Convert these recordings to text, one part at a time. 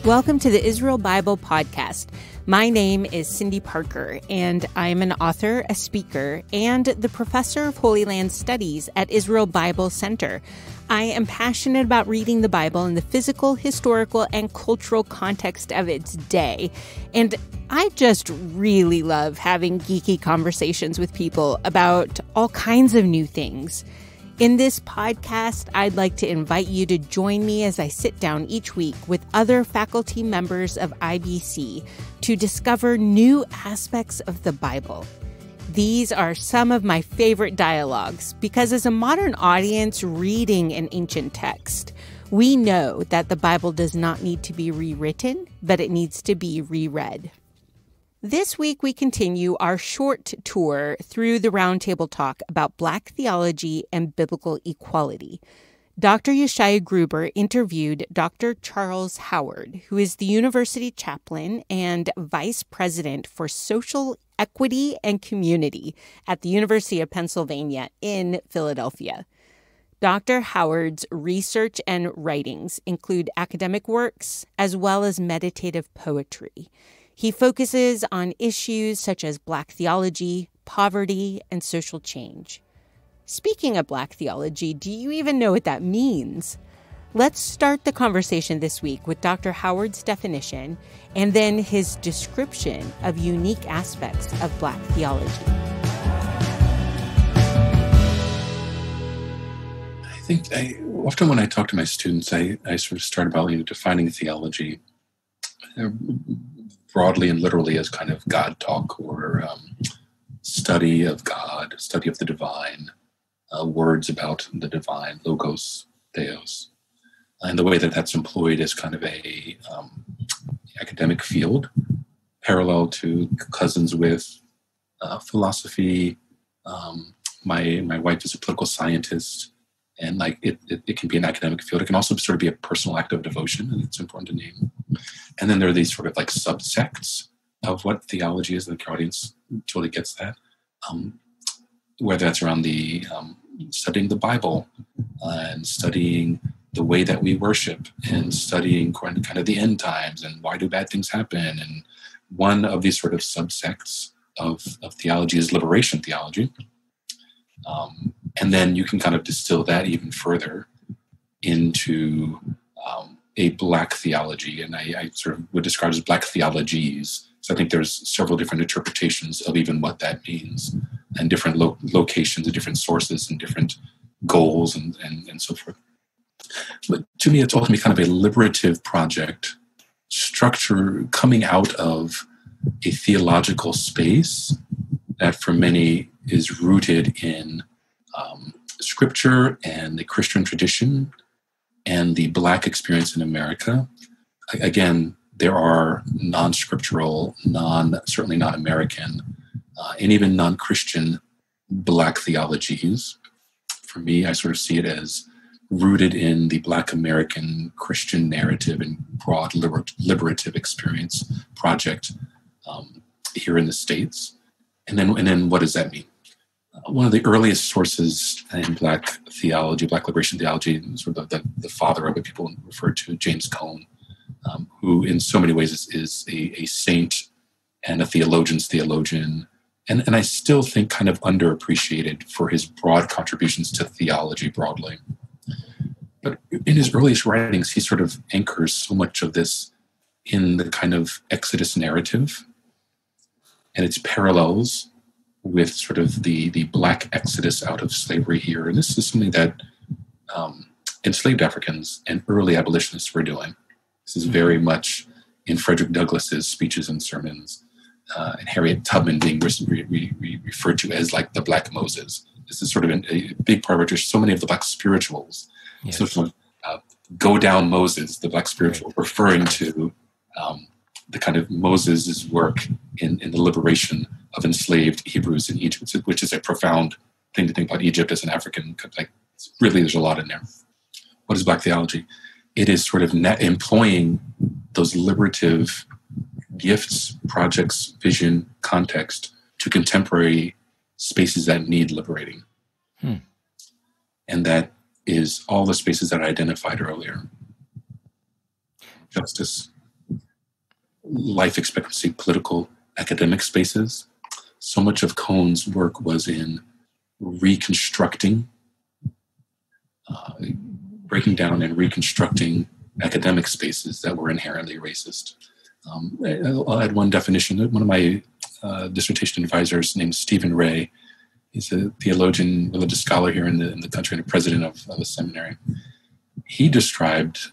Welcome to the Israel Bible Podcast. My name is Cindy Parker, and I'm an author, a speaker, and the professor of Holy Land Studies at Israel Bible Center. I am passionate about reading the Bible in the physical, historical, and cultural context of its day. And I just really love having geeky conversations with people about all kinds of new things. In this podcast, I'd like to invite you to join me as I sit down each week with other faculty members of IBC to discover new aspects of the Bible. These are some of my favorite dialogues because as a modern audience reading an ancient text, we know that the Bible does not need to be rewritten, but it needs to be reread. This week, we continue our short tour through the Roundtable Talk about Black theology and biblical equality. Dr. Yeshaya Gruber interviewed Dr. Charles Howard, who is the university chaplain and vice president for social equity and community at the University of Pennsylvania in Philadelphia. Dr. Howard's research and writings include academic works as well as meditative poetry. He focuses on issues such as Black theology, poverty, and social change. Speaking of Black theology, do you even know what that means? Let's start the conversation this week with Dr. Howard's definition and then his description of unique aspects of Black theology. I think often when I talk to my students, I sort of start about defining theology broadly and literally as kind of God talk or study of God, study of the divine, words about the divine, logos, theos. And the way that that's employed is kind of a academic field, parallel to cousins with philosophy. My wife is a political scientist, and it can be an academic field. It can also sort of be a personal act of devotion, and it's important to name. And then there are these sort of like subsects of what theology is, and the audience totally gets that. Whether that's around the studying the Bible and studying the way that we worship and studying kind of the end times and why do bad things happen. And one of these sort of subsects of theology is liberation theology. And then you can kind of distill that even further into a Black theology. And I sort of would describe it as Black theologies. So I think there's several different interpretations of even what that means and different locations and different sources and different goals and so forth. But to me, it's ultimately kind of a liberative project structure coming out of a theological space that for many is rooted in scripture and the Christian tradition and the Black experience in America. Again, there are non-scriptural, certainly not American, and even non-Christian Black theologies. For me, I sort of see it as rooted in the Black American Christian narrative and broad liberative experience project here in the States. And then what does that mean? One of the earliest sources in Black theology, Black liberation theology, sort of the father of it, people refer to James Cone, who in so many ways is a saint and a theologian's theologian. And I still think kind of underappreciated for his broad contributions to theology broadly. But in his earliest writings, he sort of anchors so much of this in the kind of Exodus narrative and its parallels with sort of the Black exodus out of slavery here. And this is something that enslaved Africans and early abolitionists were doing. This is very much in Frederick Douglass's speeches and sermons, and Harriet Tubman being referred to as like the Black Moses. This is sort of a big part of it. So many of the Black spirituals, yes. So go down Moses, the Black spiritual, referring to the kind of Moses' work in the liberation of enslaved Hebrews in Egypt, which is a profound thing to think about Egypt as an African. Like, really, there's a lot in there. What is Black theology? It is sort of employing those liberative gifts, projects, vision, context to contemporary spaces that need liberating. And that is all the spaces that I identified earlier. Justice, life expectancy, political, academic spaces. So much of Cohn's work was in reconstructing, breaking down and reconstructing academic spaces that were inherently racist. I'll add one definition. One of my dissertation advisors named Stephen Ray, he's a theologian, religious scholar here in the country and a president of a seminary. He described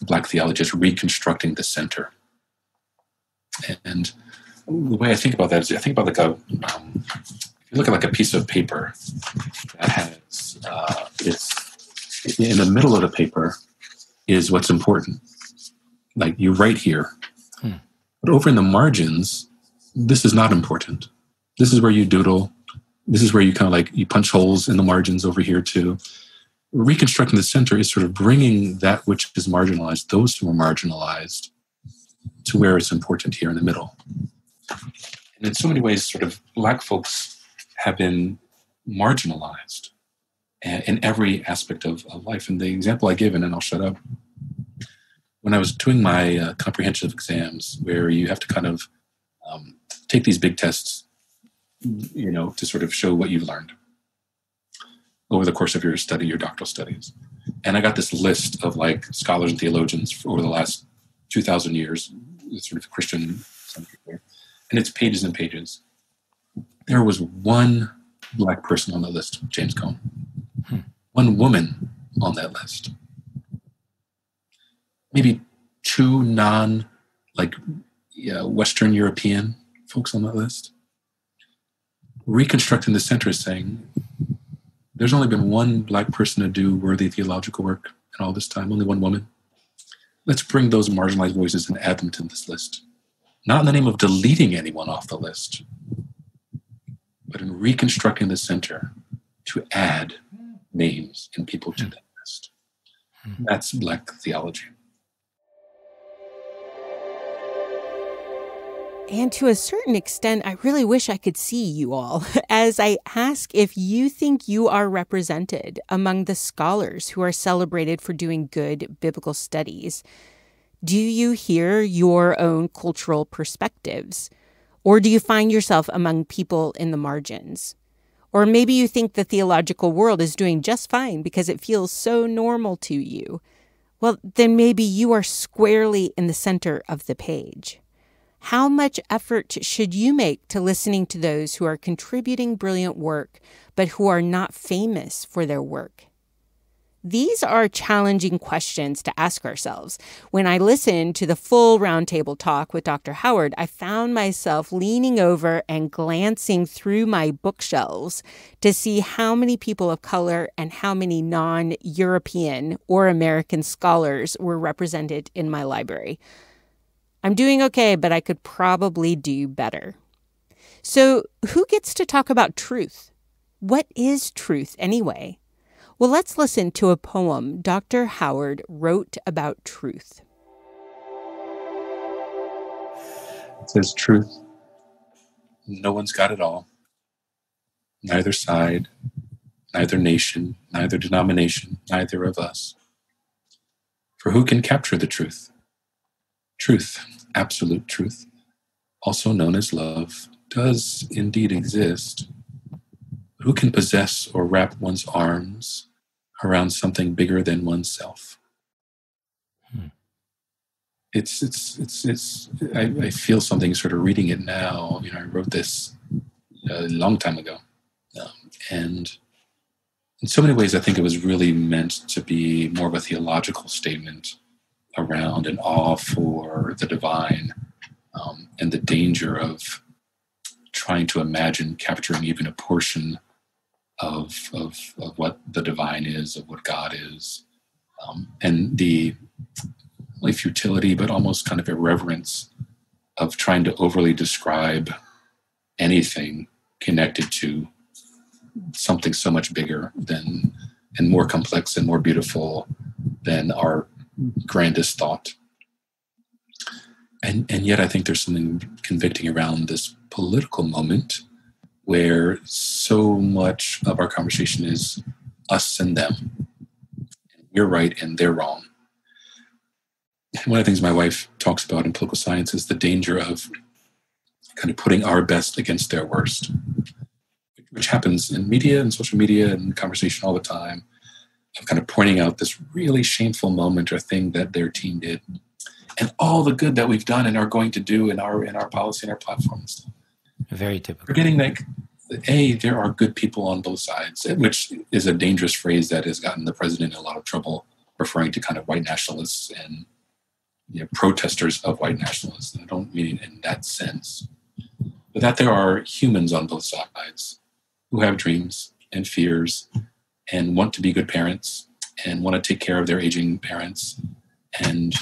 Black theology as reconstructing the center. And the way I think about that is I think about if you look at like a piece of paper that has, it's in the middle of the paper is what's important. Like you write here, but over in the margins, this is not important. This is where you doodle. This is where you kind of like, you punch holes in the margins over here too. Reconstructing the center is sort of bringing that which is marginalized, those who are marginalized, to where it's important here in the middle. And in so many ways, sort of Black folks have been marginalized in every aspect of life. And the example I give, and then I'll shut up, when I was doing my comprehensive exams, where you have to kind of take these big tests, to sort of show what you've learned over the course of your study, your doctoral studies. And I got this list of like scholars and theologians over the last 2,000 years, sort of Christian, and it's pages and pages. There was one Black person on the list, James Cone. One woman on that list. Maybe two Western European folks on that list. Reconstructing the center is saying, there's only been one Black person to do worthy theological work in all this time, only one woman. Let's bring those marginalized voices and add them to this list. Not in the name of deleting anyone off the list, but in reconstructing the center to add names and people to that list. That's Black theology. And to a certain extent, I really wish I could see you all as I ask if you think you are represented among the scholars who are celebrated for doing good biblical studies. Do you hear your own cultural perspectives? Or do you find yourself among people in the margins? Or maybe you think the theological world is doing just fine because it feels so normal to you. Well, then maybe you are squarely in the center of the page. How much effort should you make to listening to those who are contributing brilliant work, but who are not famous for their work? These are challenging questions to ask ourselves. When I listened to the full Roundtable Talk with Dr. Howard, I found myself leaning over and glancing through my bookshelves to see how many people of color and how many non-European or American scholars were represented in my library. I'm doing okay, but I could probably do better. So who gets to talk about truth? What is truth anyway? Well, let's listen to a poem Dr. Howard wrote about truth. It says, truth, no one's got it all. Neither side, neither nation, neither denomination, neither of us. For who can capture the truth? Truth, absolute truth, also known as love, does indeed exist. Who can possess or wrap one's arms around something bigger than oneself? I feel something sort of reading it now. I wrote this a long time ago. And in so many ways, I think it was really meant to be more of a theological statement around an awe for the divine, and the danger of trying to imagine capturing even a portion of what the divine is, of what God is, and the futility, but almost kind of irreverence of trying to overly describe anything connected to something so much bigger than, and more complex and more beautiful than our grandest thought. And yet I think there's something convicting around this political moment where so much of our conversation is us and them. You're right and they're wrong. one of the things my wife talks about in political science is the danger of kind of putting our best against their worst, which happens in media and social media and conversation all the time, of kind of pointing out this really shameful moment or thing that their team did, and all the good that we've done and are going to do in our policy and our platforms. Very typical. Forgetting that, there are good people on both sides, which is a dangerous phrase that has gotten the president in a lot of trouble, referring to kind of white nationalists and protesters of white nationalists. And I don't mean it in that sense, but that there are humans on both sides who have dreams and fears and want to be good parents and want to take care of their aging parents and,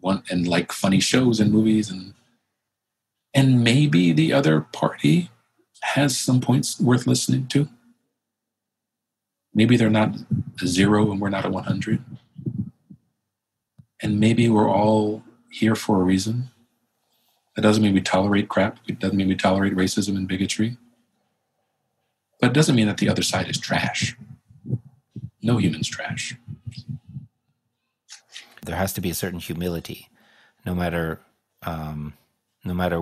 want and like funny shows and movies, and maybe the other party has some points worth listening to. Maybe they're not a 0 and we're not a 100. And maybe we're all here for a reason. That doesn't mean we tolerate crap. It doesn't mean we tolerate racism and bigotry. But it doesn't mean that the other side is trash. No human's trash. There has to be a certain humility, no matter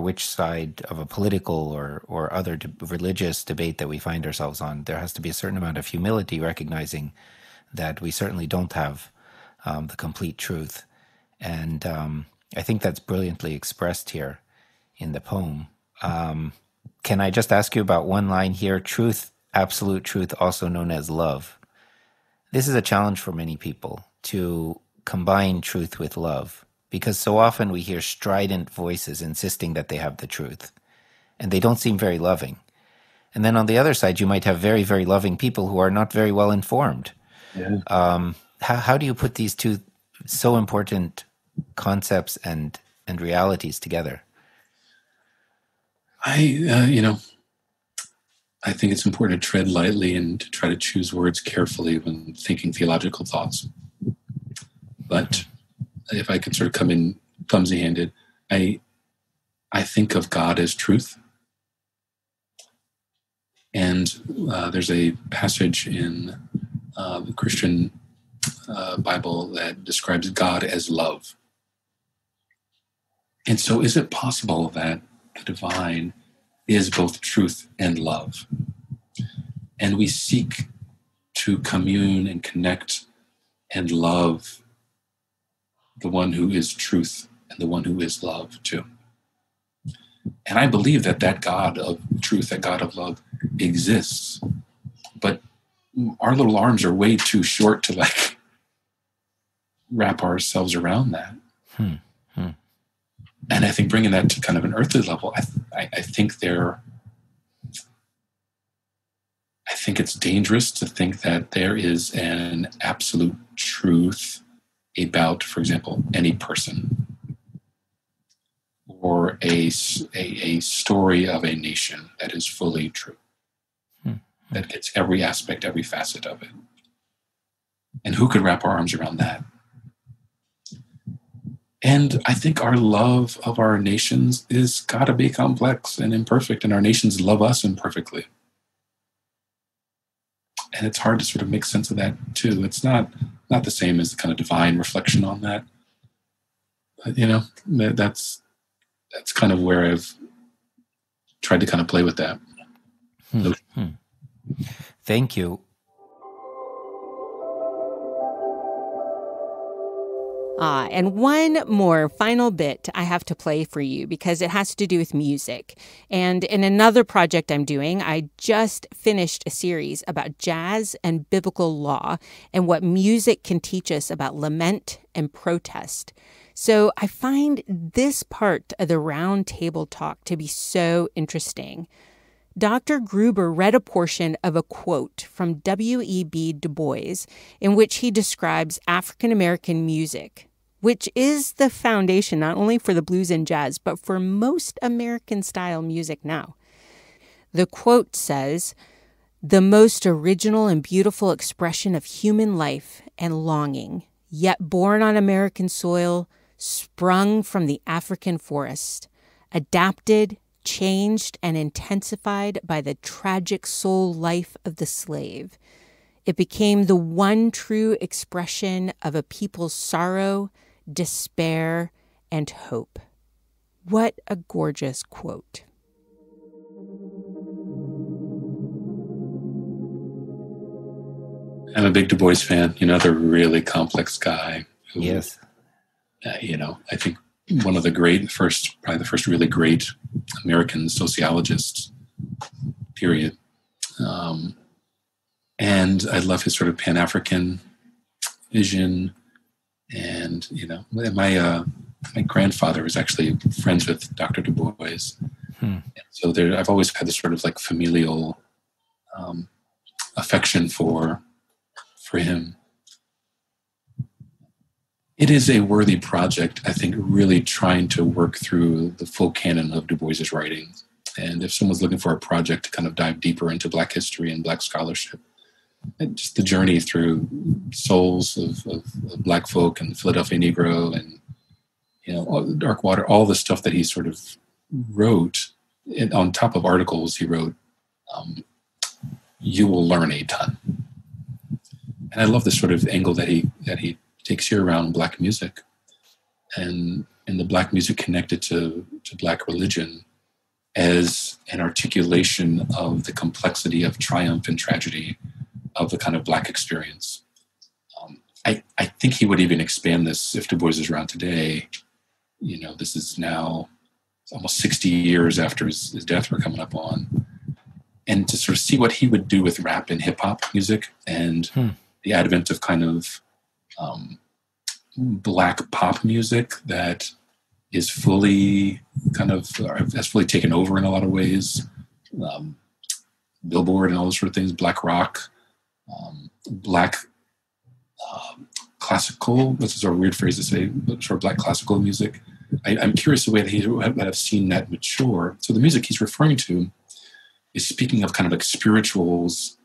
which side of a political or other religious debate that we find ourselves on. There has to be a certain amount of humility, recognizing that we certainly don't have the complete truth. And I think that's brilliantly expressed here in the poem. Can I just ask you about one line here? Truth, absolute truth, also known as love. This is a challenge for many people to combine truth with love, because so often we hear strident voices insisting that they have the truth, and they don't seem very loving. And then on the other side, you might have very, very loving people who are not very well informed. Yeah. How do you put these two so important concepts and realities together? I think it's important to tread lightly and to try to choose words carefully when thinking theological thoughts. But if I could sort of come in clumsy-handed, I think of God as truth. And there's a passage in the Christian Bible that describes God as love. And so is it possible that the divine is both truth and love? And we seek to commune and connect and love the one who is truth and the one who is love too. And I believe that God of truth, that God of love exists, but our little arms are way too short to wrap ourselves around that. And I think bringing that to kind of an earthly level, I think it's dangerous to think that there is an absolute truth about, for example, any person or a story of a nation that is fully true, that gets every aspect, every facet of it. And who could wrap our arms around that? And I think our love of our nations is got to be complex and imperfect, and our nations love us imperfectly. And it's hard to sort of make sense of that too. It's not the same as the kind of divine reflection on that. But, that's kind of where I've tried to kind of play with that. Thank you. And one more final bit I have to play for you because it has to do with music. And in another project I'm doing, I just finished a series about jazz and biblical law and what music can teach us about lament and protest. So I find this part of the Roundtable Talk to be so interesting. Dr. Gruber read a portion of a quote from W.E.B. Du Bois in which he describes African-American music, which is the foundation not only for the blues and jazz, but for most American-style music now. The quote says, "The most original and beautiful expression of human life and longing, yet born on American soil, sprung from the African forest, adapted, changed, and intensified by the tragic soul life of the slave. It became the one true expression of a people's sorrow, despair, and hope. What a gorgeous quote. I'm a big Du Bois fan, another really complex guy. Who, yes. I think one of the probably the first really great American sociologists, period. And I love his sort of Pan-African vision. And, my grandfather was actually friends with Dr. Du Bois. So I've always had this sort of like familial affection for him. It is a worthy project, I think, really trying to work through the full canon of Du Bois's writings. And if someone's looking for a project to kind of dive deeper into Black history and Black scholarship, and just the journey through souls of Black folk and Philadelphia Negro and, Dark Water, all the stuff that he sort of wrote, and on top of articles he wrote, you will learn a ton. And I love the sort of angle that he takes here around Black music and the Black music connected to Black religion as an articulation of the complexity of triumph and tragedy of the kind of Black experience. I think he would even expand this if Du Bois is around today. This is now almost 60 years after his death we're coming up on. And to sort of see what he would do with rap and hip hop music and the advent of kind of Black pop music that is fully has fully taken over in a lot of ways. Billboard and all those sort of things, Black rock, Black classical, that's a sort of weird phrase to say, but sort of Black classical music. I'm curious the way that he would have seen that mature. So the music he's referring to is speaking of kind of like spirituals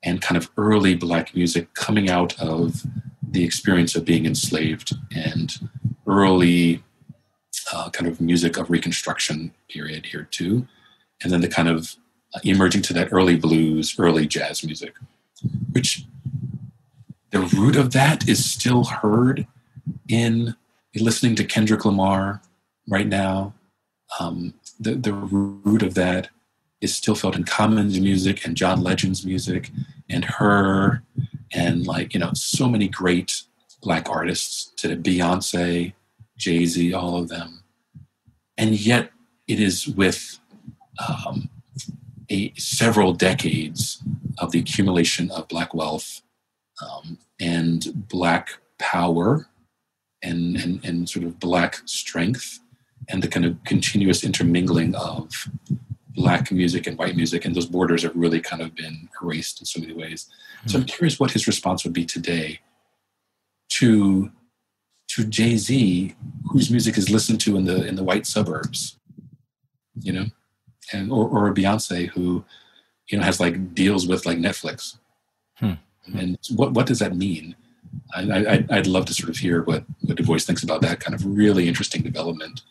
and kind of early Black music coming out of the experience of being enslaved and early kind of music of Reconstruction period here too. And then the kind of emerging to that early blues, early jazz music, which the root of that is still heard in listening to Kendrick Lamar right now. The root of that is still felt in Common's music and John Legend's music and her and so many great Black artists today, Beyonce, Jay-Z, all of them. And yet it is with several decades of the accumulation of Black wealth and Black power and sort of Black strength and the kind of continuous intermingling of Black music and white music, and those borders have really kind of been erased in so many ways. So I'm curious what his response would be today to Jay-Z, whose music is listened to in the white suburbs, and or a Beyonce who has like deals with like Netflix. And what does that mean? I'd love to sort of hear what Du Bois thinks about that kind of really interesting development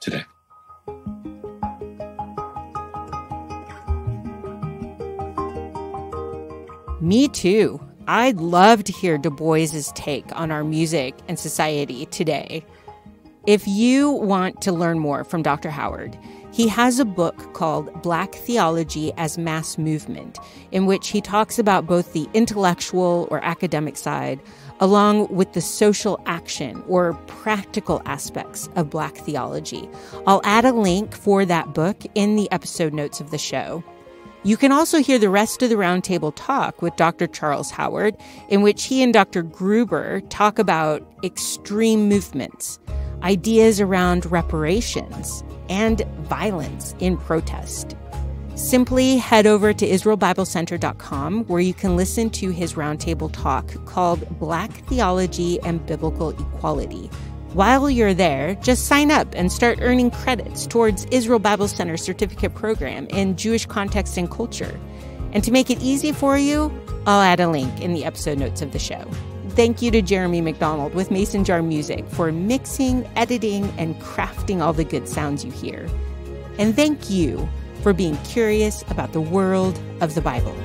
today. Me too. I'd love to hear Du Bois's take on our music and society today. If you want to learn more from Dr. Howard, he has a book called Black Theology as Mass Movement, in which he talks about both the intellectual or academic side, along with the social action or practical aspects of Black theology. I'll add a link for that book in the episode notes of the show. You can also hear the rest of the Roundtable Talk with Dr. Charles Howard, in which he and Dr. Gruber talk about extreme movements, ideas around reparations, and violence in protest. Simply head over to IsraelBibleCenter.com, where you can listen to his Roundtable Talk called Black Theology and Biblical Equality. While you're there, just sign up and start earning credits towards Israel Bible Center Certificate Program in Jewish Context and Culture. And to make it easy for you, I'll add a link in the episode notes of the show. Thank you to Jeremy McDonald with Mason Jar Music for mixing, editing, and crafting all the good sounds you hear. And thank you for being curious about the world of the Bible.